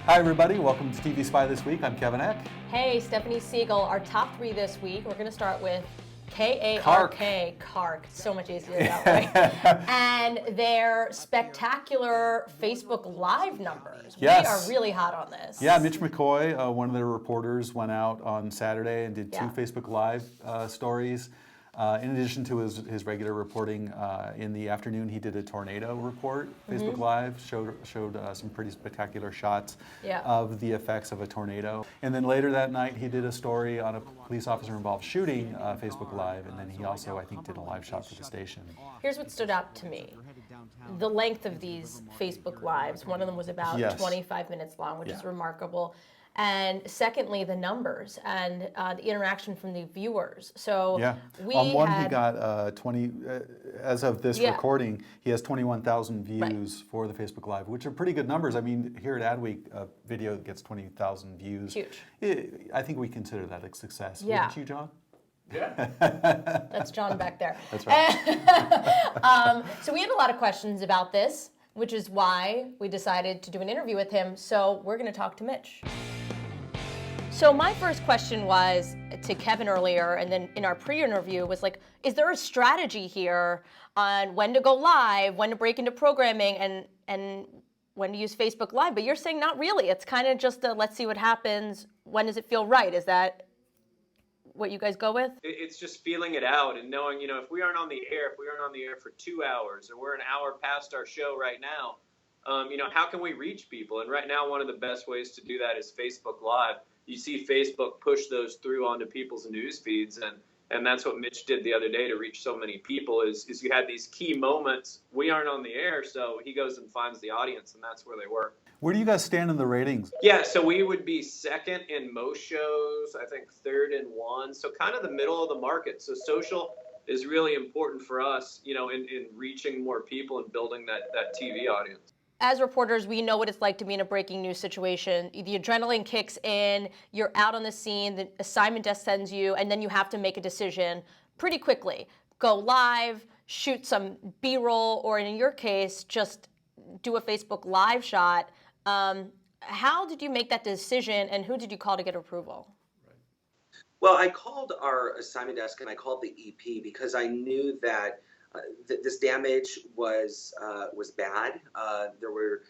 Hi everybody, welcome to TVSpy This Week. I'm Kevin Eck. Hey, Stephanie Siegel. Our top three this week, we're going to start with K-A-R-K, Kark. So much easier that way. And their spectacular Facebook Live numbers. Yes. We are really hot on this. Yeah, Mitch McCoy, one of their reporters, went out on Saturday and did two Facebook Live stories. In addition to his regular reporting, in the afternoon he did a tornado report. Facebook Live showed some pretty spectacular shots of the effects of a tornado. And then later that night he did a story on a police officer involved shooting, Facebook Live, and then he also, I think, did a live shot for the station. Here's what stood out to me. The length of these Facebook Lives. One of them was about 25 minutes long, which is remarkable. And secondly, the numbers and the interaction from the viewers. So on one he got 20, as of this recording, he has 21,000 views for the Facebook Live, which are pretty good numbers. I mean, here at Adweek, a video that gets 20,000 views. Huge. I think we consider that a success. Yeah. Wouldn't you, John? Yeah. That's John back there. That's right. So we had a lot of questions about this, which is why we decided to do an interview with him. So we're going to talk to Mitch. So my first question was to Kevin earlier, and then in our pre-interview was like, is there a strategy here on when to go live, when to break into programming, and when to use Facebook Live? But you're saying not really. It's kind of just a let's see what happens. When does it feel right? Is that what you guys go with? It's just feeling it out and knowing, if we aren't on the air for 2 hours, or we're an hour past our show right now, how can we reach people? And right now, one of the best ways to do that is Facebook Live. You see Facebook push those through onto people's news feeds, and that's what Mitch did the other day to reach so many people is you had these key moments. We aren't on the air, so he goes and finds the audience, and that's where they were. Where do you guys stand in the ratings? Yeah, so we would be second in most shows, I think third in one, so kind of the middle of the market. So social is really important for us, in reaching more people and building that TV audience. As reporters, we know what it's like to be in a breaking news situation. The adrenaline kicks in, you're out on the scene, the assignment desk sends you, and then you have to make a decision pretty quickly. Go live, shoot some B-roll, or in your case, just do a Facebook Live shot. How did you make that decision, and who did you call to get approval? Well, I called our assignment desk, and I called the EP because I knew that this damage was bad. There were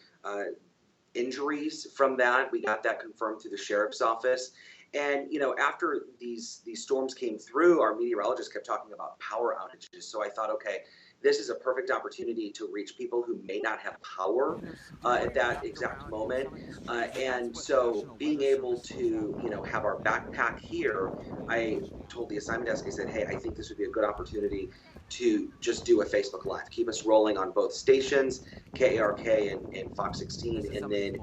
injuries from that. We got that confirmed through the sheriff's office. And after these storms came through, our meteorologist kept talking about power outages. So I thought, okay, this is a perfect opportunity to reach people who may not have power at that exact moment. And so being able to, have our backpack here, I told the assignment desk, I said, hey, I think this would be a good opportunity to just do a Facebook Live. Keep us rolling on both stations, KARK and Fox 16, and then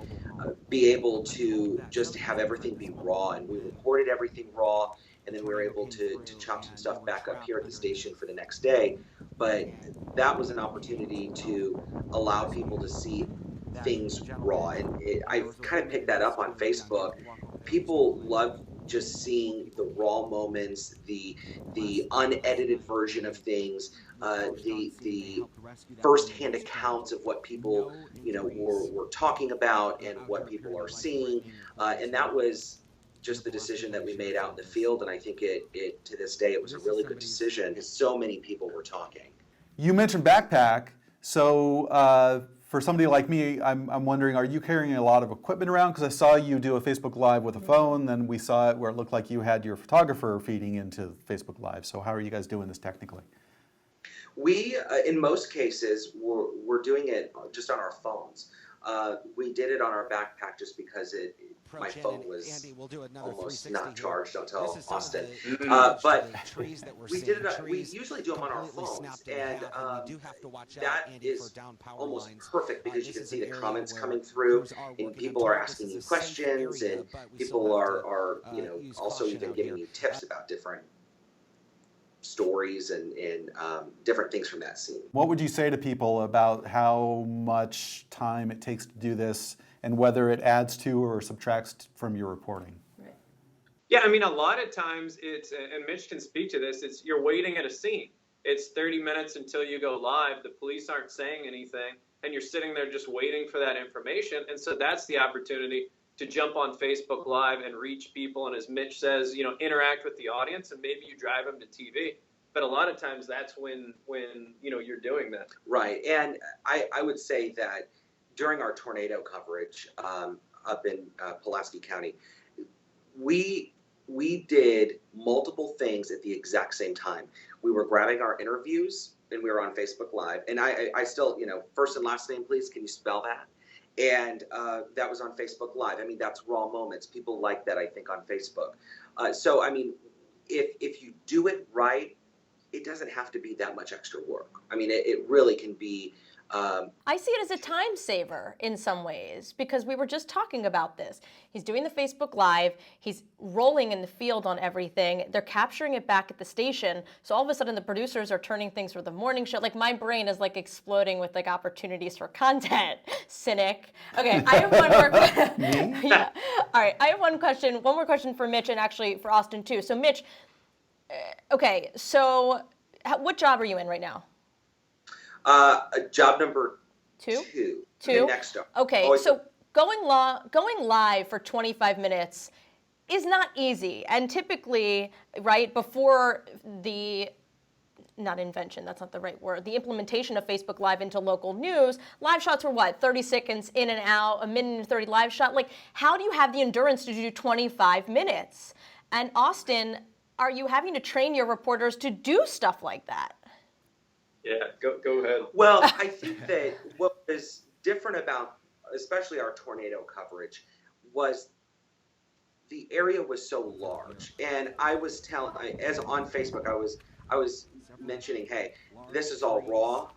be able to just have everything be raw. And we recorded everything raw, and then we were able to chop some stuff back up here at the station for the next day. But that was an opportunity to allow people to see things raw. And I kind of picked that up on Facebook. People love just seeing the raw moments, the unedited version of things, the first-hand accounts of what people were talking about and what people are seeing, and that was just the decision that we made out in the field. And I think it to this day it was a really good decision because so many people were talking. You mentioned backpack, so for somebody like me, I'm wondering, are you carrying a lot of equipment around? Because I saw you do a Facebook Live with a phone, then we saw it where it looked like you had your photographer feeding into Facebook Live. So how are you guys doing this technically? We, in most cases, we're doing it just on our phones. We did it on our backpack just because my phone was almost not charged until Austin. But we did it. We usually do them on our phones, and that is almost perfect because you can see the comments coming through, and people are asking you questions, and people are also even giving you tips about different stories and different things from that scene. What would you say to people about how much time it takes to do this and whether it adds to or subtracts from your reporting? Yeah, I mean, a lot of times it's, and Mitch can speak to this, it's you're waiting at a scene. It's 30 minutes until you go live. The police aren't saying anything, and you're sitting there just waiting for that information. And so that's the opportunity to jump on Facebook Live and reach people. And as Mitch says, interact with the audience, and maybe you drive them to TV. But a lot of times that's when you're doing that. Right. And I would say that during our tornado coverage up in Pulaski County, we did multiple things at the exact same time. We were grabbing our interviews and we were on Facebook Live. And I still, first and last name, please, can you spell that? And that was on Facebook Live. I mean, that's raw moments. People like that, I think, on Facebook. So, I mean, if you do it right, it doesn't have to be that much extra work. I mean, it really can be. I see it as a time saver in some ways, because we were just talking about this. He's doing the Facebook Live, he's rolling in the field on everything, they're capturing it back at the station, so all of a sudden the producers are turning things for the morning show. Like, my brain is like exploding with like opportunities for content. Cynic. Okay, I have one more question. Yeah. All right, I have one more question for Mitch, and actually for Austin too. So Mitch, okay, so what job are you in right now? Job number two. The next job. Okay, so going live for 25 minutes is not easy. And typically, right, before the, not invention, that's not the right word, the implementation of Facebook Live into local news, live shots were what, 30 seconds in and out, a minute and 30 live shot? Like, how do you have the endurance to do 25 minutes? And Austin, are you having to train your reporters to do stuff like that? Yeah, go ahead. Well, I think that what was different about, especially our tornado coverage, was the area was so large. And I was as on Facebook, I was mentioning, hey, this is all raw.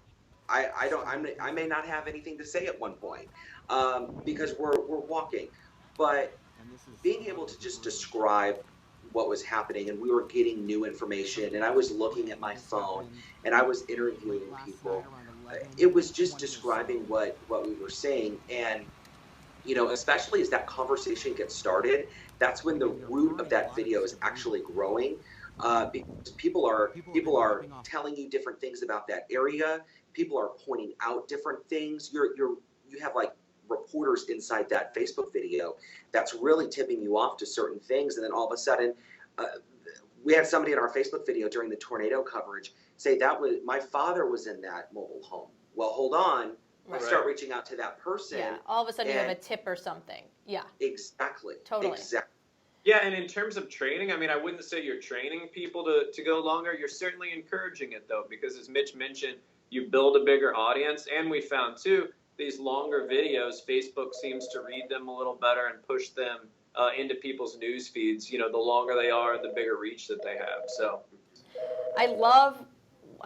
I may not have anything to say at one point because we're walking, but being able to just describe what was happening, and we were getting new information, and I was looking at my phone and I was interviewing people. It was just describing what we were saying, and especially as that conversation gets started, that's when the root of that video is actually growing, because people are telling you different things about that area. People are pointing out different things. You have like reporters inside that Facebook video that's really tipping you off to certain things, and then all of a sudden we had somebody in our Facebook video during the tornado coverage say that was my father was in that mobile home. Well, hold on, let's start reaching out to that person. Yeah, all of a sudden you have a tip or something. Yeah, exactly. Yeah, and in terms of training, I mean, I wouldn't say you're training people to go longer. You're certainly encouraging it, though, because as Mitch mentioned, you build a bigger audience, and we found too, these longer videos, Facebook seems to read them a little better and push them into people's news feeds. The longer they are, the bigger reach that they have. So, I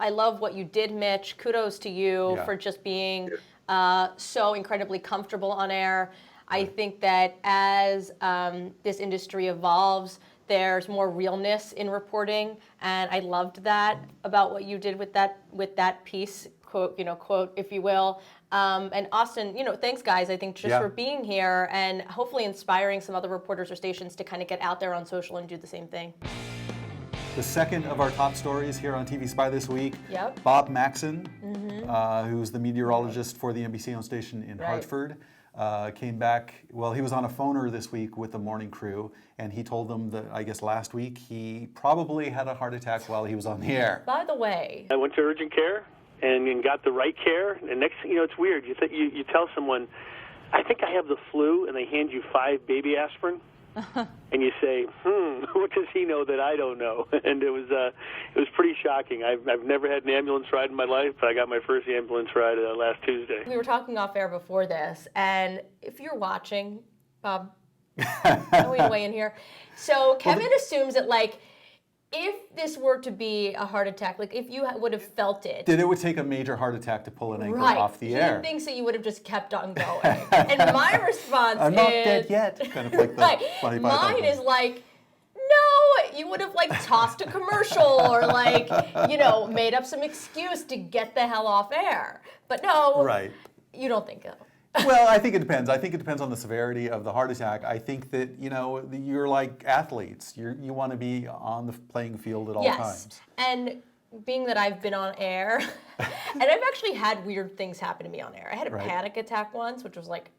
love what you did, Mitch. Kudos to you for just being so incredibly comfortable on air. I think that as this industry evolves, there's more realness in reporting, and I loved that about what you did with that piece, quote, if you will. And Austin, thanks guys, I think just for being here and hopefully inspiring some other reporters or stations to kind of get out there on social and do the same thing. The second of our top stories here on TVSpy this week, Yep. Bob Maxon, who's the meteorologist for the NBC-owned station in Hartford, came back. Well, he was on a phoner this week with the morning crew, and he told them that, I guess last week, he probably had a heart attack while he was on the air. By the way, I went to urgent care and got the right care. And next, it's weird. You tell someone, I think I have the flu, and they hand you 5 baby aspirin, and you say, what does he know that I don't know? And it was pretty shocking. I've never had an ambulance ride in my life, but I got my first ambulance ride last Tuesday. we were talking off air before this, and if you're watching, Bob, can we weigh in here? So Kevin assumes that, like, if this were to be a heart attack, like if you would have felt it, Then it would take a major heart attack to pull an anchor off the air. He thinks that you would have just kept on going. And my response I'm not dead yet. Kind of like the Monty Python Mine thing. is like, no, you would have like tossed a commercial or like, made up some excuse to get the hell off air. But no, you don't think so. Well, I think it depends. I think it depends on the severity of the heart attack. I think that, you're like athletes. You want to be on the playing field at all times. And being that I've been on air, and I've actually had weird things happen to me on air. I had a panic attack once, which was like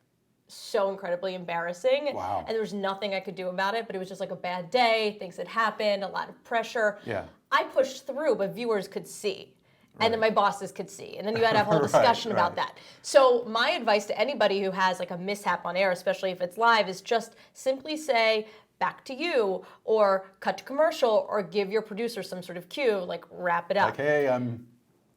so incredibly embarrassing. Wow. And there was nothing I could do about it, but it was just like a bad day, things had happened, a lot of pressure. Yeah. I pushed through, but viewers could see. And then my bosses could see. And then you had to have a whole discussion about that. So my advice to anybody who has like a mishap on air, especially if it's live, is just simply say, back to you, or cut to commercial, or give your producer some sort of cue, like wrap it up. Like, hey, I'm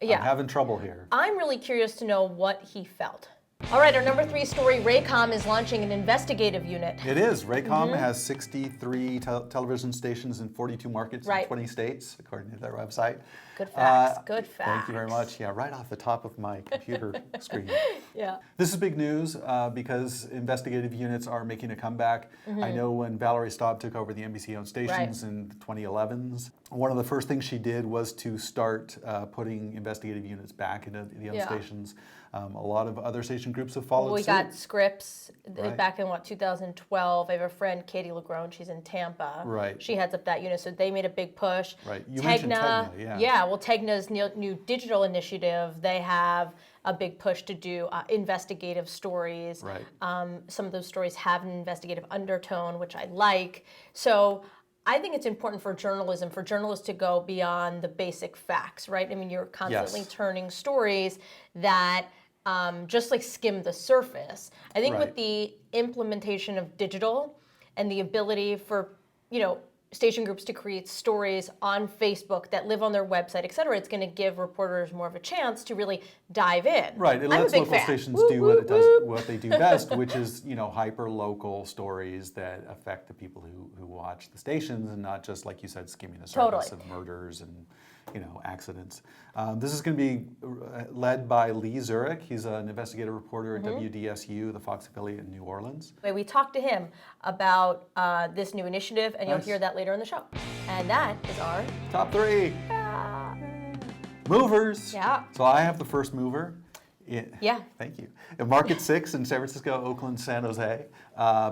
having trouble here. I'm really curious to know what he felt. All right, our number 3 story, Raycom is launching an investigative unit. It is. Raycom has 63 television stations in 42 markets in 20 states, according to their website. Good facts, good facts. Thank you very much. Yeah, right off the top of my computer screen. Yeah. This is big news because investigative units are making a comeback. I know when Valerie Staub took over the NBC-owned stations in the 2011s, one of the first things she did was to start putting investigative units back into the owned stations. A lot of other station groups have followed We suit. got Scripps back in, 2012. I have a friend, Katie LeGrone, she's in Tampa. Right. She heads up that unit, so they made a big push. Right. You mentioned Tegna, yeah, well, Tegna's new digital initiative, they have a big push to do investigative stories. Right. Some of those stories have an investigative undertone, which I like. So I think it's important for journalism, for journalists to go beyond the basic facts, right? I mean, you're constantly turning stories that just like skim the surface. I think with the implementation of digital and the ability for, station groups to create stories on Facebook that live on their website, et cetera, it's going to give reporters more of a chance to really dive in. Right. It lets local stations do what they do best, which is, hyper local stories that affect the people who watch the stations, and not just, like you said, skimming the surface of murders and accidents. This is going to be led by Lee Zurich. He's an investigative reporter at WDSU, the Fox affiliate in New Orleans. We talked to him about this new initiative, and you'll hear that later in the show. And that is our top 3. Movers. Yeah. So I have the first mover. Yeah. Thank you. In Market 6 in San Francisco, Oakland, San Jose.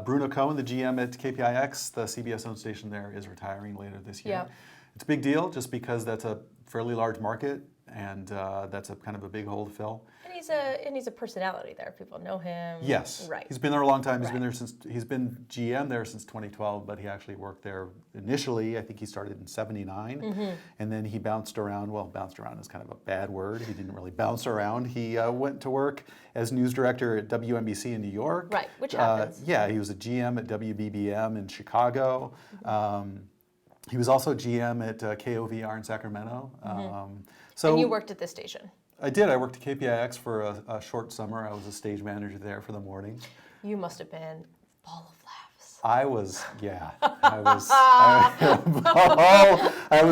Bruno Cohen, the GM at KPIX, the CBS-owned station there, is retiring later this year. Yeah. It's a big deal just because that's a fairly large market, and that's a kind of a big hole to fill. And he's a personality there. People know him. Yes. Right. He's been there a long time. He's been GM there since 2012, but he actually worked there initially. I think he started in '79, and then he bounced around. Well, bounced around is kind of a bad word. He didn't really bounce around. He went to work as news director at WNBC in New York. Right, which happens. Yeah, he was a GM at WBBM in Chicago. He was also GM at KOVR in Sacramento. And you worked at this station. I did. I worked at KPIX for a short summer. I was a stage manager there for the morning. You must have been a ball of laughs. I was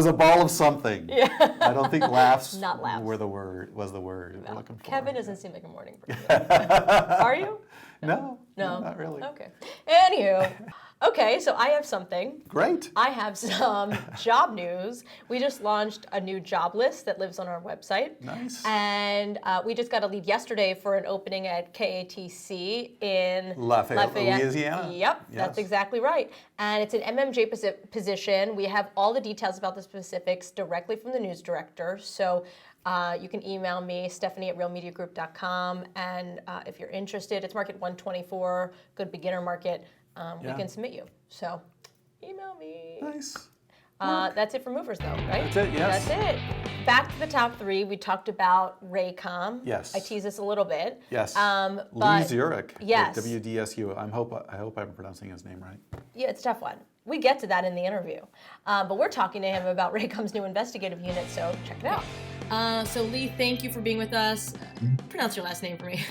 a ball of something. Yeah. I don't think laughs, Not laughs. was the word we're looking for. Kevin doesn't seem like a morning person. Are you? No, not really. Okay. Anywho, okay, so I have something. Great. I have some job news. We just launched a new job list that lives on our website. Nice. And we just got a lead yesterday for an opening at KATC in Lafayette, Louisiana. Yep, Yes. That's exactly right. And it's an MMJ position. We have all the details about the specifics directly from the news director. So you can email me, Stephanie@realmediagroup.com. And if you're interested, it's market 124, good beginner market. We can submit you. So email me. Nice. That's it for movers, though, right? That's it, yes. That's it. Back to the top 3. We talked about Raycom. Yes. I teased this a little bit. Yes. But Lee Zurich. Yes. At WDSU. I hope I'm pronouncing his name right. Yeah, it's a tough one. We get to that in the interview. But we're talking to him about Raycom's new investigative unit, so check it out. So Lee, thank you for being with us. Pronounce your last name for me.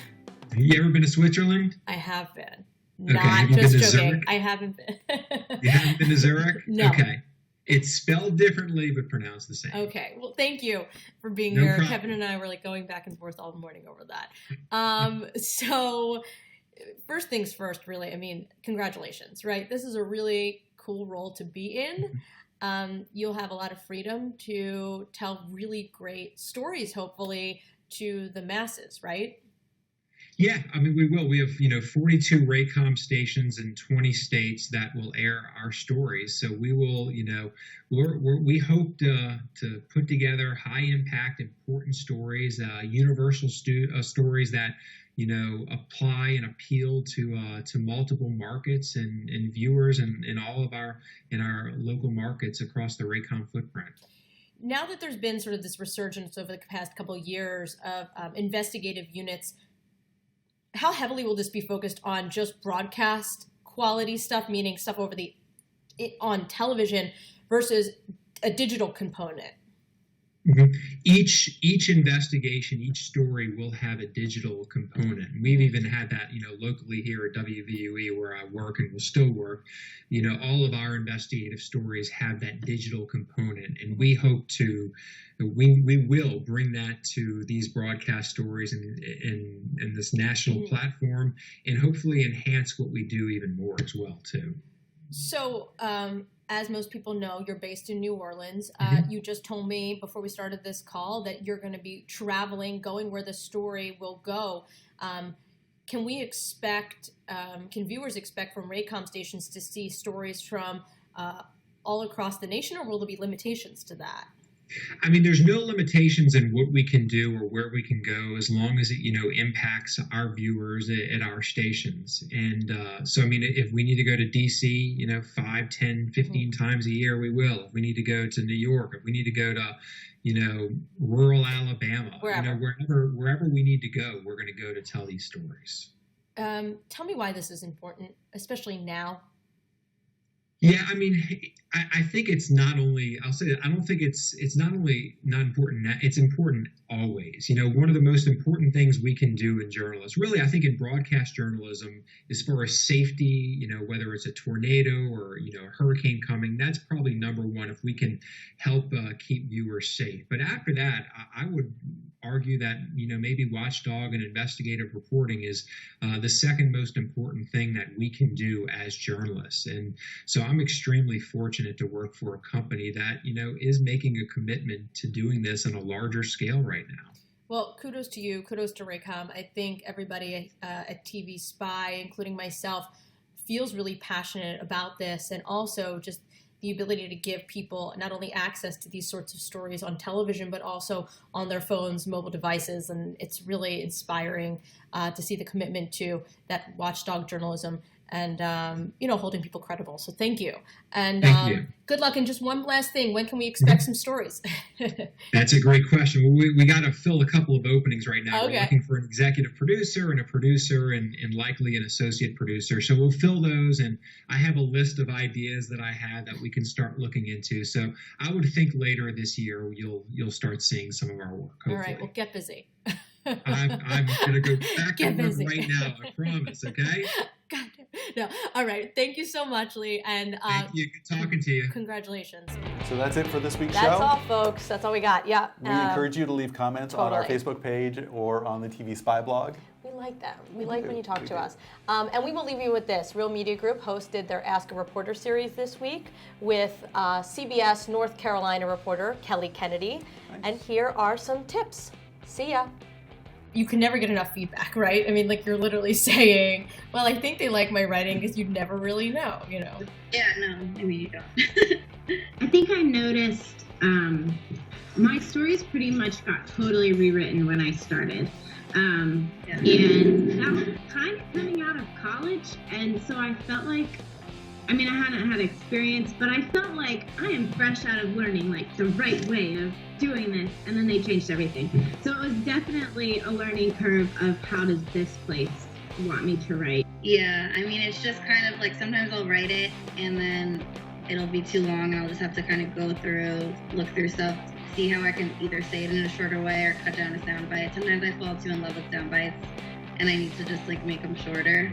Have you ever been to Switzerland? I have been. Okay. Not Have you just been to joking. Zurich? I haven't been. You haven't been to Zurich? No. Okay. It's spelled differently, but pronounced the same. Okay. Well, thank you for being No here. problem. Kevin and I were going back and forth all morning over that. So first things first, really, I mean, congratulations, right? This is a really cool role to be in. You'll have a lot of freedom to tell really great stories, hopefully, to the masses, right? Yeah, I mean, we will. We have, 42 Raycom stations in 20 states that will air our stories. So we will, we hope to put together high impact, important stories, universal stories that, apply and appeal to multiple markets and viewers in all of our local markets across the Raycom footprint. Now that there's been sort of this resurgence over the past couple of years of investigative units, how heavily will this be focused on just broadcast quality stuff, meaning stuff on television, versus a digital component? Mm-hmm. Each investigation, each story will have a digital component. We've even had that, locally here at WVUE where I work and will still work. All of our investigative stories have that digital component, and we hope we will bring that to these broadcast stories and this national platform, and hopefully enhance what we do even more as well too. So, as most people know, you're based in New Orleans. You just told me before we started this call that you're going to be traveling, going where the story will go. Can viewers expect from Raycom stations to see stories from all across the nation, or will there be limitations to that? I mean, there's no limitations in what we can do or where we can go, as long as it, impacts our viewers at our stations. And so, I mean, if we need to go to DC, 5, 10, 15 times a year, we will. If we need to go to New York, if we need to go to, rural Alabama, wherever we need to go, we're going to go to tell these stories. Tell me why this is important, especially now. Yeah, I mean, I think it's not only, I'll say that I don't think it's not only not important now, it's important always. One of the most important things we can do in journalism, really, I think in broadcast journalism, as far as safety, whether it's a tornado or, a hurricane coming, that's probably number one if we can help keep viewers safe. But after that, I would argue that, maybe watchdog and investigative reporting is the second most important thing that we can do as journalists. And so I'm extremely fortunate to work for a company that, is making a commitment to doing this on a larger scale right now. Well, kudos to you. Kudos to Raycom. I think everybody at TVSpy, including myself, feels really passionate about this, and also just the ability to give people not only access to these sorts of stories on television, but also on their phones, mobile devices. And it's really inspiring to see the commitment to that watchdog journalism and, holding people credible. So thank you. And thank you. Good luck. And just one last thing, when can we expect some stories? That's a great question. We got to fill a couple of openings right now. Okay. We're looking for an executive producer and a producer and likely an associate producer. So we'll fill those. And I have a list of ideas that I had that we can start looking into. So I would think later this year, you'll start seeing some of our work, hopefully. All right. Well, get busy. I'm going to go back to work right now. I promise. Okay. God. No. All right. Thank you so much, Lee. And thank you. Good talking to you. Congratulations. So that's it for this week's show. That's all, folks. That's all we got. Yeah. We encourage you to leave comments on our Facebook page or on the TVSpy blog. We like that. We like when you talk to us. And we will leave you with this. Real Media Group hosted their Ask a Reporter series this week with CBS North Carolina reporter Kelly Kennedy. Nice. And here are some tips. See ya. You can never get enough feedback, right? I mean, like, you're literally saying, well, I think they like my writing, because you'd never really know, Yeah, no, I mean, you don't. I think I noticed my stories pretty much got totally rewritten when I started. And that was kind of coming out of college, and so I felt like, I mean, I hadn't had experience, but I felt like I am fresh out of learning, like, the right way of doing this, and then they changed everything. So it was definitely a learning curve of how does this place want me to write. Yeah, I mean, it's just kind of like sometimes I'll write it, and then it'll be too long, and I'll just have to kind of go through, look through stuff, see how I can either say it in a shorter way or cut down a sound bite. Sometimes I fall too in love with sound bites, and I need to just, like, make them shorter.